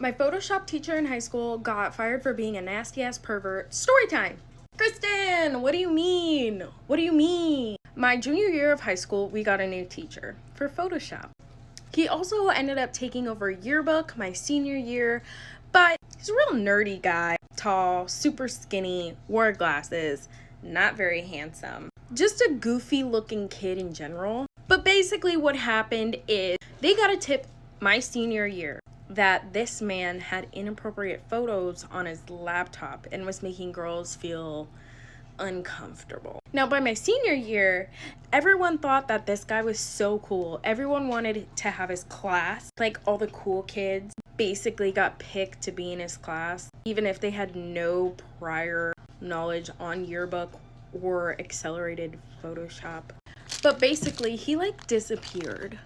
My Photoshop teacher in high school got fired for being a nasty ass pervert. Story time. Kristen, what do you mean? What do you mean? My junior year of high school, we got a new teacher for Photoshop. He also ended up taking over yearbook my senior year, but he's a real nerdy guy. Tall, super skinny, wore glasses, not very handsome. Just a goofy looking kid in general. But basically what happened is they got a tip my senior year that this man had inappropriate photos on his laptop and was making girls feel uncomfortable. Now, by my senior year, everyone thought that this guy was so cool. Everyone wanted to have his class. Like, all the cool kids basically got picked to be in his class, even if they had no prior knowledge on yearbook or accelerated Photoshop. But basically, he disappeared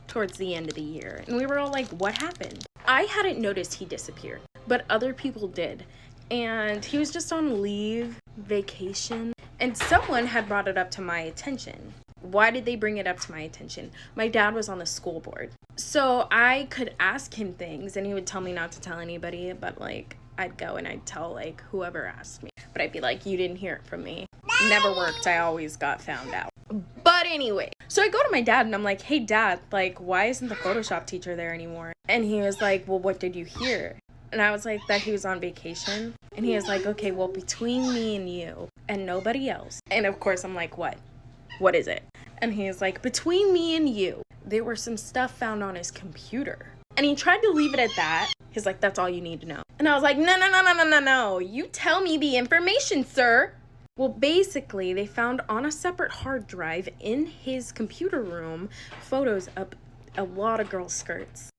towards the end of the year. And we were all like, what happened? I hadn't noticed he disappeared, but other people did. And he was just on leave, vacation, and someone had brought it up to my attention. Why did they bring it up to my attention? My dad was on the school board. So I could ask him things and he would tell me not to tell anybody, but I'd go and I'd tell whoever asked me. But I'd be like, you didn't hear it from me. Never worked. I always got found out. But anyway, so I go to my dad and I'm like, hey dad, why isn't the Photoshop teacher there anymore? And he was like, well, what did you hear? And I was like, that he was on vacation. And he was like, okay, well, between me and you and nobody else. And of course I'm like, what? What is it? And he was like, between me and you, there were some stuff found on his computer. And he tried to leave it at that. He's like, that's all you need to know. And I was like, no. You tell me the information, sir. Well, basically, they found on a separate hard drive in his computer room photos of a lot of girls' skirts.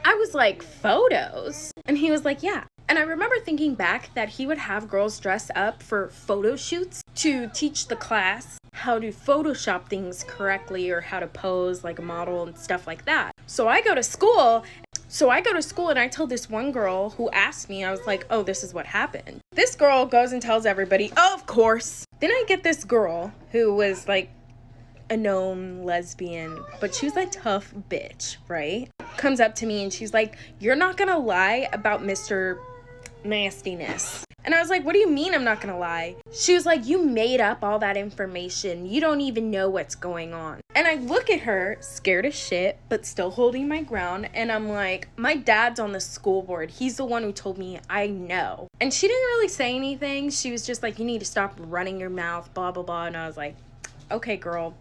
I was like, photos? And he was like, yeah. And I remember thinking back that he would have girls dress up for photo shoots to teach the class how to Photoshop things correctly or how to pose like a model and stuff like that. So I go to school and I tell this one girl who asked me, I was like, oh, this is what happened. This girl goes and tells everybody, oh, of course. Then I get this girl who was a known lesbian, but she was a tough bitch, right? Comes up to me and she's like, you're not gonna lie about Mr. Nastiness. And I was like, what do you mean I'm not gonna lie? She was like, you made up all that information. You don't even know what's going on. And I look at her, scared as shit, but still holding my ground. And I'm like, my dad's on the school board. He's the one who told me I know. And she didn't really say anything. She was just like, you need to stop running your mouth, blah, blah, blah. And I was like, okay, girl.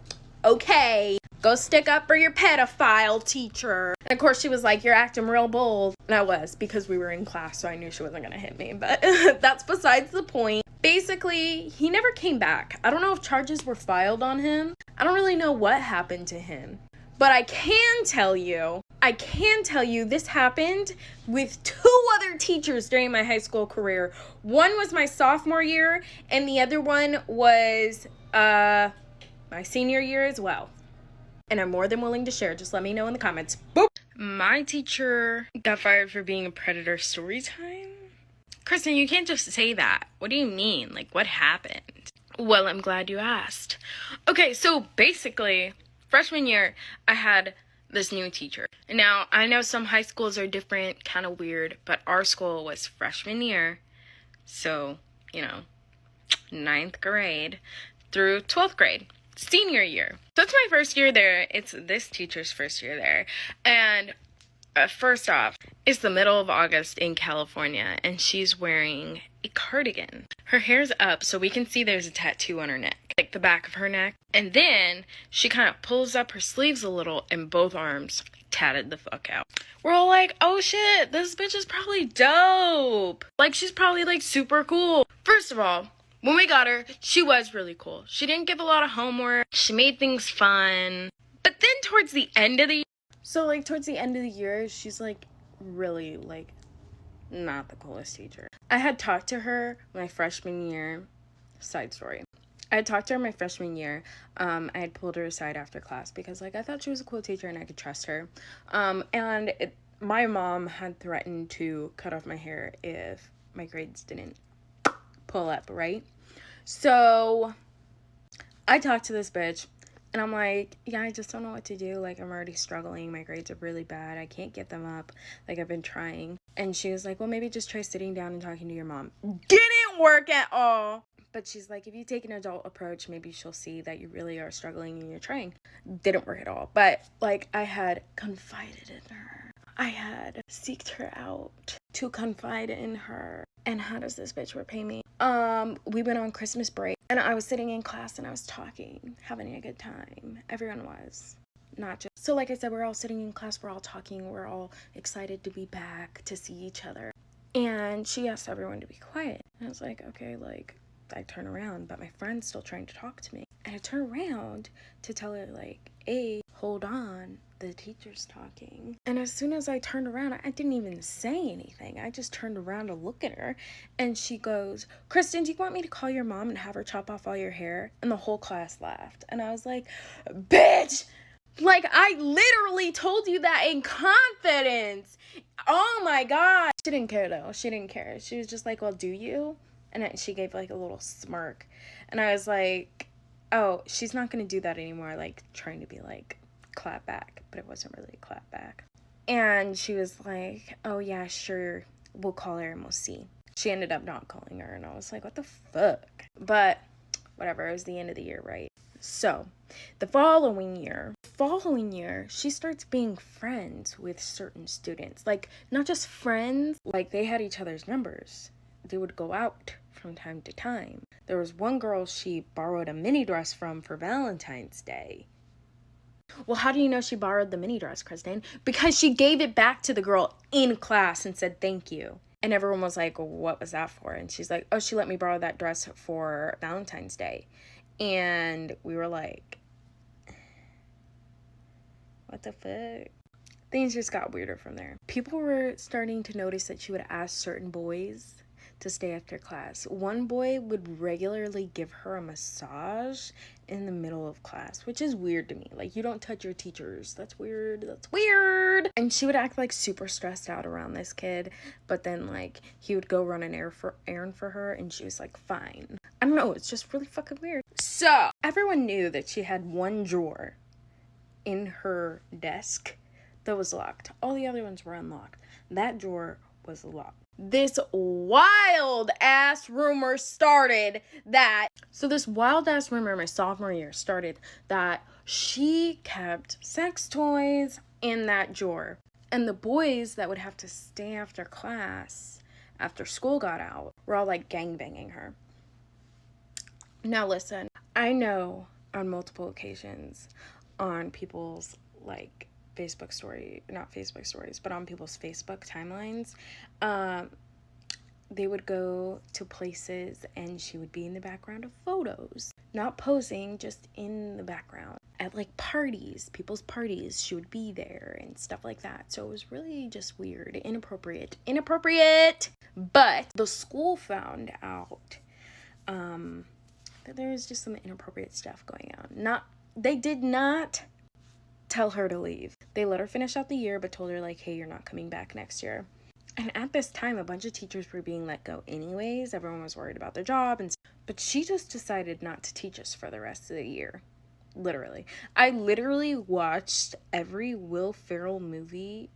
Okay. Go stick up for your pedophile teacher. And of course she was like, you're acting real bold. And I was, because we were in class, so I knew she wasn't gonna hit me. But that's besides the point. Basically, he never came back. I don't know if charges were filed on him. I don't really know what happened to him. But I can tell you this happened with 2 other teachers during my high school career. One was my sophomore year, and the other one was my senior year as well. And I'm more than willing to share. Just let me know in the comments. Boop. My teacher got fired for being a predator. Story time? Kristen, you can't just say that. What do you mean? What happened? Well, I'm glad you asked. Okay, so basically, freshman year, I had this new teacher. Now, I know some high schools are different, kind of weird, but our school was freshman year. So, 9th grade through 12th grade. Senior year. So it's my first year there. It's this teacher's first year there. And first off, it's the middle of August in California and she's wearing a cardigan. Her hair's up so we can see there's a tattoo on her neck, the back of her neck. And then she kind of pulls up her sleeves a little and both arms tatted the fuck out. We're all like, oh shit, this bitch is probably dope. She's probably super cool. First of all, when we got her, she was really cool. She didn't give a lot of homework. She made things fun. But then towards the end of the year, she's really not the coolest teacher. I had talked to her my freshman year. Side story. I had talked to her my freshman year. I had pulled her aside after class because I thought she was a cool teacher and I could trust her. My mom had threatened to cut off my hair if my grades didn't pull up, right? So I talked to this bitch And I'm like, yeah, I just don't know what to do. Like, I'm already struggling. My grades are really bad. I can't get them up. Like, I've been trying. And she was like, well, maybe just try sitting down and talking to your mom. Didn't work at all. But she's like, if you take an adult approach, maybe she'll see that you really are struggling and you're trying. Didn't work at all. But, like, I had confided in her. I had seeked her out to confide in her. And how does this bitch repay me? We went on Christmas break. And I was sitting in class and I was talking, having a good time. Everyone was. Not just. So, like I said, we're all sitting in class. We're all talking. We're all excited to be back, to see each other. And she asked everyone to be quiet. And I was like, okay, like, I turn around, but my friend's still trying to talk to me. And I turn around to tell her, like, hey, hold on, the teacher's talking. And as soon as I turned around, I didn't even say anything. I just turned around to look at her. And she goes, Kristen, do you want me to call your mom and have her chop off all your hair? And the whole class laughed. And I was like, bitch! Like, I literally told you that in confidence. Oh my God. She didn't care though. She didn't care. She was just like, well, do you? And then she gave like a little smirk. And I was like, oh, she's not going to do that anymore. Like trying to be like clap back, but it wasn't really a clap back. And she was like, oh yeah, sure. We'll call her and we'll see. She ended up not calling her. And I was like, what the fuck? But whatever. It was the end of the year, right? So the following year, she starts being friends with certain students. Like not just friends, like they had each other's numbers. They would go out from time to time. There was one girl she borrowed a mini dress from for Valentine's Day. Well, how do you know she borrowed the mini dress, Kristen? Because she gave it back to the girl in class and said thank you. And everyone was like, well, what was that for? And she's like, oh, she let me borrow that dress for Valentine's Day. And we were like, what the fuck? Things just got weirder from there. People were starting to notice that she would ask certain boys to stay after class. One boy would regularly give her a massage in the middle of class, which is weird to me. Like, you don't touch your teachers. That's weird. That's weird. And she would act like super stressed out around this kid, but then like he would go run an errand for her and she was like, fine. I don't know. It's just really fucking weird. So everyone knew that she had one drawer in her desk that was locked. All the other ones were unlocked. That drawer was locked. This wild ass rumor started that, my sophomore year started that she kept sex toys in that drawer. And the boys that would have to stay after class, after school got out, were all like gangbanging her. Now listen, I know on multiple occasions on people's like not Facebook stories, but on people's Facebook timelines, they would go to places and she would be in the background of photos, not posing, just in the background at like parties, people's parties. She would be there and stuff like that. So it was really just weird, inappropriate. But the school found out that there was just some inappropriate stuff going on. They did not tell her to leave. They let her finish out the year, but told her like, hey, you're not coming back next year. And at this time, a bunch of teachers were being let go anyways. Everyone was worried about their job. But she just decided not to teach us for the rest of the year. Literally. I literally watched every Will Ferrell movie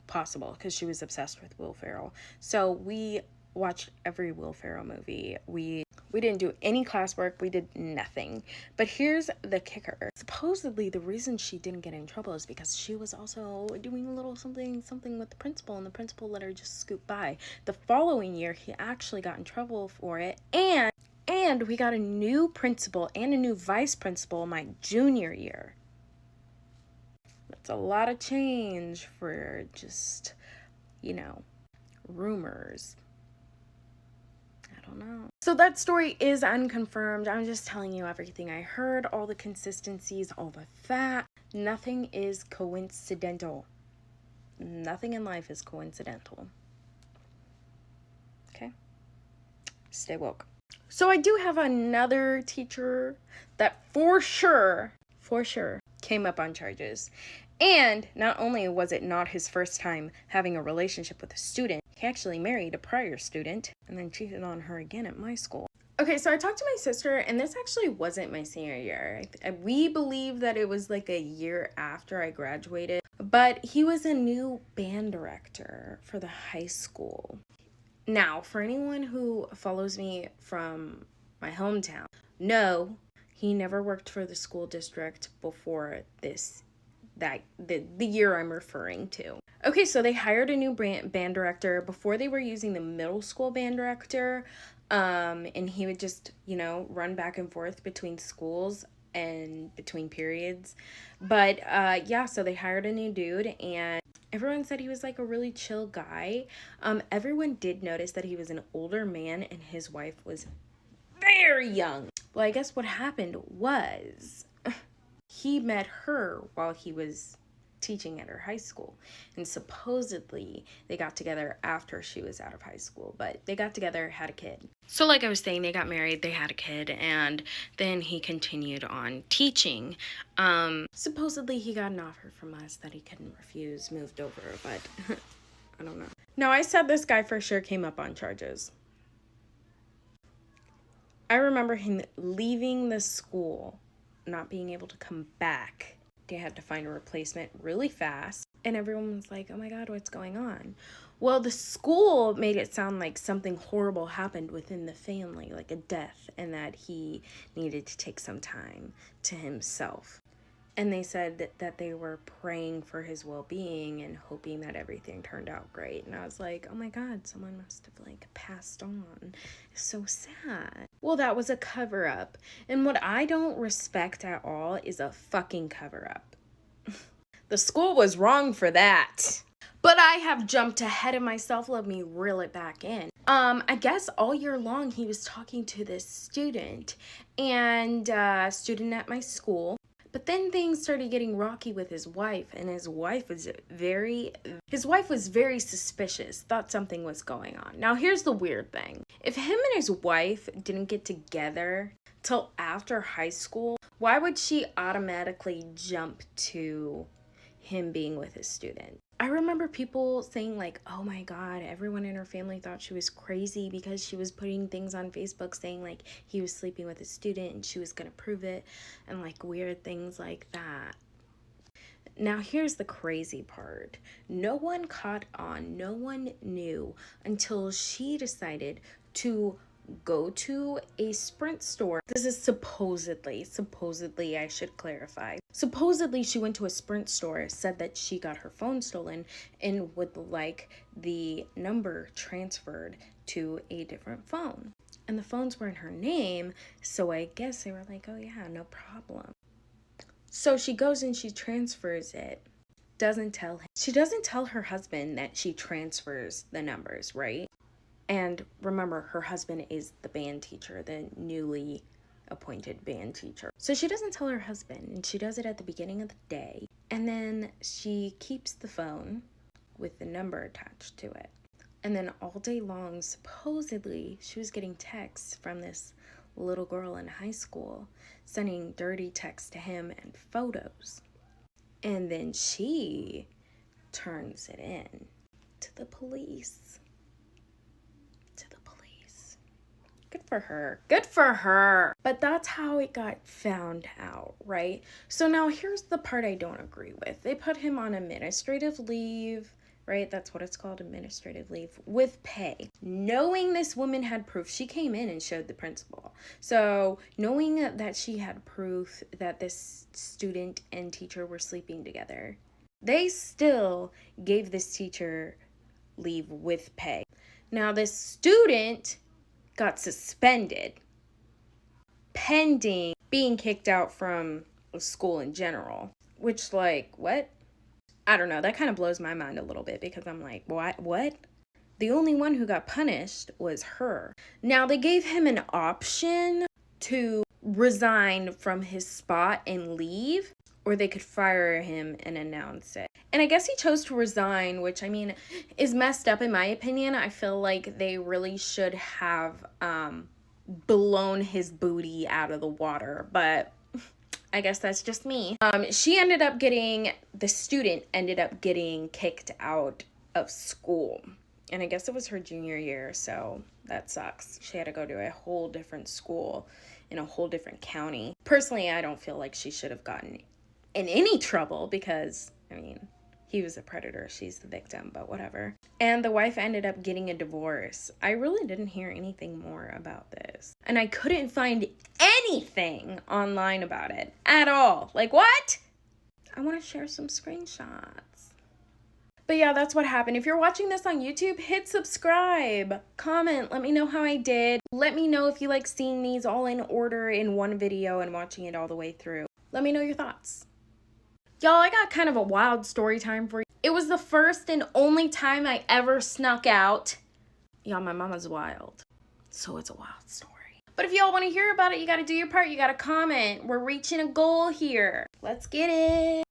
possible because she was obsessed with Will Ferrell. So we watched every Will Ferrell movie. We didn't do any classwork. We did nothing. But here's the kicker. Supposedly, the reason she didn't get in trouble is because she was also doing a little something with the principal, and the principal let her just scoot by. The following year, he actually got in trouble for it, and we got a new principal and a new vice principal my junior year. That's a lot of change for just, rumors. I don't know. So that story is unconfirmed. I'm just telling you everything I heard, all the consistencies, all the facts. Nothing is coincidental. Nothing in life is coincidental. Okay? Stay woke. So I do have another teacher that for sure came up on charges. And not only was it not his first time having a relationship with a student, he actually married a prior student and then cheated on her again at my school. Okay, so I talked to my sister, and this actually wasn't my senior year. We believe that it was like a year after I graduated, but he was a new band director for the high school. Now, for anyone who follows me from my hometown, no, he never worked for the school district before the year I'm referring to. Okay, so they hired a new band director. Before, they were using the middle school band director, and he would just, run back and forth between schools and between periods. But yeah, so they hired a new dude, and everyone said he was like a really chill guy. Everyone did notice that he was an older man and his wife was very young. Well, I guess what happened was he met her while he was teaching at her high school, and supposedly they got together after she was out of high school, but they got together, had a kid. So like I was saying, they got married, they had a kid, and then he continued on teaching. Supposedly he got an offer from us that he couldn't refuse, moved over, but I don't know. Now, I said this guy for sure came up on charges. I remember him leaving the school, not being able to come back. They had to find a replacement really fast, and everyone was like, oh my God, what's going on? Well, the school made it sound like something horrible happened within the family, like a death, and that he needed to take some time to himself. And they said that they were praying for his well-being and hoping that everything turned out great. And I was like, oh my God, someone must have like passed on. It's so sad. Well, that was a cover-up. And what I don't respect at all is a fucking cover-up. The school was wrong for that. But I have jumped ahead of myself. Let me reel it back in. I guess all year long he was talking to this student and student at my school. But then things started getting rocky with his wife, and his wife was very suspicious, thought something was going on. Now, here's the weird thing. If him and his wife didn't get together till after high school, why would she automatically jump to him being with his student? I remember people saying like, oh my God, everyone in her family thought she was crazy because she was putting things on Facebook saying like he was sleeping with a student and she was gonna prove it, and like weird things like that. Now, here's the crazy part. No one caught on, no one knew until she decided to go to a Sprint store. This is supposedly, I should clarify. Supposedly, she went to a Sprint store, said that she got her phone stolen and would like the number transferred to a different phone. And the phones were in her name, so I guess they were like, oh yeah, no problem. So she goes and she transfers it. She doesn't tell her husband that she transfers the numbers, right? And remember, her husband is the band teacher, the newly appointed band teacher. So she doesn't tell her husband, and she does it at the beginning of the day. And then she keeps the phone with the number attached to it. And then all day long, supposedly, she was getting texts from this little girl in high school, sending dirty texts to him and photos. And then she turns it in to the police. Good for her. Good for her. But that's how it got found out, right? So now here's the part I don't agree with. They put him on administrative leave, right? That's what it's called, administrative leave, with pay. Knowing this woman had proof, she came in and showed the principal. So knowing that she had proof that this student and teacher were sleeping together, they still gave this teacher leave with pay. Now this student got suspended pending being kicked out from school in general, which like, what? I don't know, that kind of blows my mind a little bit because I'm like, what? The only one who got punished was her. Now they gave him an option to resign from his spot and leave, or they could fire him and announce it. And I guess he chose to resign, which I mean is messed up in my opinion. I feel like they really should have blown his booty out of the water, but I guess that's just me. The student ended up getting kicked out of school. And I guess it was her junior year, so that sucks. She had to go to a whole different school in a whole different county. Personally, I don't feel like she should have gotten in any trouble because, I mean, he was a predator, she's the victim, but whatever. And the wife ended up getting a divorce. I really didn't hear anything more about this. And I couldn't find anything online about it at all. Like, what? I want to share some screenshots. But yeah, that's what happened. If you're watching this on YouTube, hit subscribe, comment, let me know how I did. Let me know if you like seeing these all in order in one video and watching it all the way through. Let me know your thoughts. Y'all, I got kind of a wild story time for you. It was the first and only time I ever snuck out. Y'all, my mama's wild. So it's a wild story. But if y'all want to hear about it, you got to do your part. You got to comment. We're reaching a goal here. Let's get it.